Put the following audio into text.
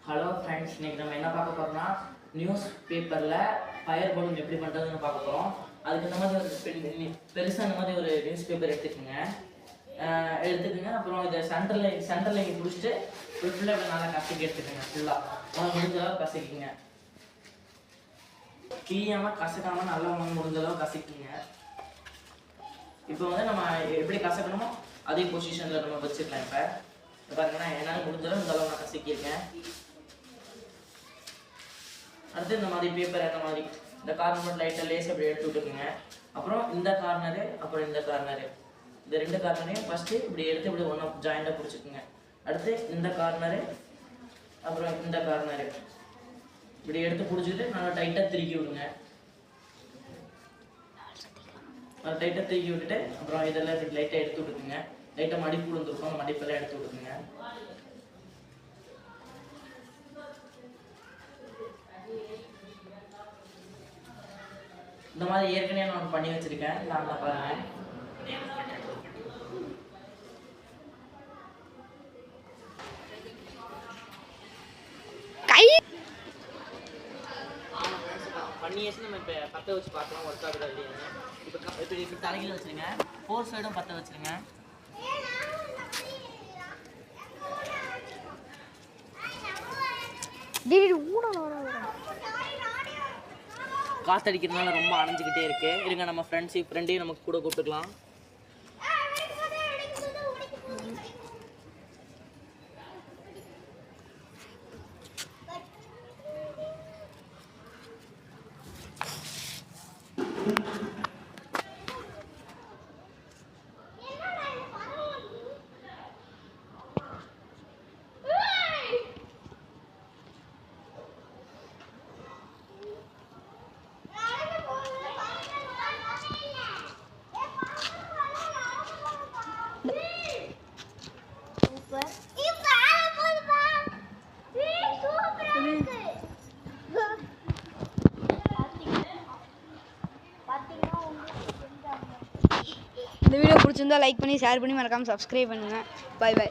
Hello friends, இன்னைக்கு நம்ம என்ன பார்க்க போறோம்னா நியூஸ் பேப்பரில் ஃபயர் பலூன் எப்படி பண்ணுறதுன்னு பார்க்க போகிறோம். அதுக்கு இந்த மாதிரி ஒரு பெருசாக இந்த மாதிரி ஒரு நியூஸ் பேப்பர் எடுத்துக்கோங்க. அப்புறம் இதை சென்டரில் இங்கே பிடிச்சிட்டு ஃபுல்லாக இப்படி நல்லா கசக்கி எடுத்துக்கோங்க. ஃபுல்லாக முடிஞ்ச அளவு கசக்கிங்க. கிளியாமல் கசக்காமல் நல்லா முடிஞ்ச அளவு கசக்கிங்க. இப்போ வந்து நம்ம எப்படி கசக்கணுமோ அதே பொசிஷனில் நம்ம வச்சுக்கலாம். இப்போ பாருங்கன்னா என்னால் முடிஞ்சளவு இந்த அளவு நான் கசக்கியிருக்கேன். அடுத்து இந்த மாதிரி பேப்பர் அந்த மாதிரி இந்த கார்னர் மட்டும் லைட்டாக லேஸ் அப்படி எடுத்து விட்டுக்குங்க. அப்புறம் இந்த கார்னரு அப்புறம் இந்த கார்னரு, இந்த ரெண்டு கார்னரையும் ஃபஸ்ட்டு இப்படி எடுத்து இப்படி ஒன்றா ஜாயிண்டாக பிடிச்சிக்குங்க. அடுத்து இந்த கார்னரு அப்புறம் இந்த கார்னரு இப்படி எடுத்து பிடிச்சிட்டு நல்லா டைட்டாக திருக்கி விடுங்க. டைட்டாக திருக்கி விட்டுட்டு அப்புறம் இதெல்லாம் இப்படி லைட்டாக எடுத்து விட்டுக்குங்க. லைட்டாக மடிப்பு விழுந்துருக்கும், அந்த மடிப்பெல்லாம் எடுத்து விட்டுக்குங்க. இந்த மாதிரி ஏற்கனவே நான் பண்ணி வச்சிருக்கேன். நான் பாருங்க. பண்ணி வச்சு நம்ம இப்போ பற்ற வச்சு பார்க்கலாம் ஒர்க் ஆகுதா இல்லையான்னு. இப்போ தலைகீழ வச்சுருங்க. 4 சைடும் பற்ற வச்சுருங்க. காற்றடிக்கிறதுனால ரொம்ப அணைஞ்சிக்கிட்டே இருக்கு. இருங்க, நம்ம ஃப்ரெண்டையும் நமக்கு கூட கூப்பிட்டுக்கலாம். இந்த வீடியோ பிடிச்சிருந்தா லைக் பண்ணி ஷேர் பண்ணி மறக்காம சப்ஸ்கிரைப் பண்ணுங்க. Bye by.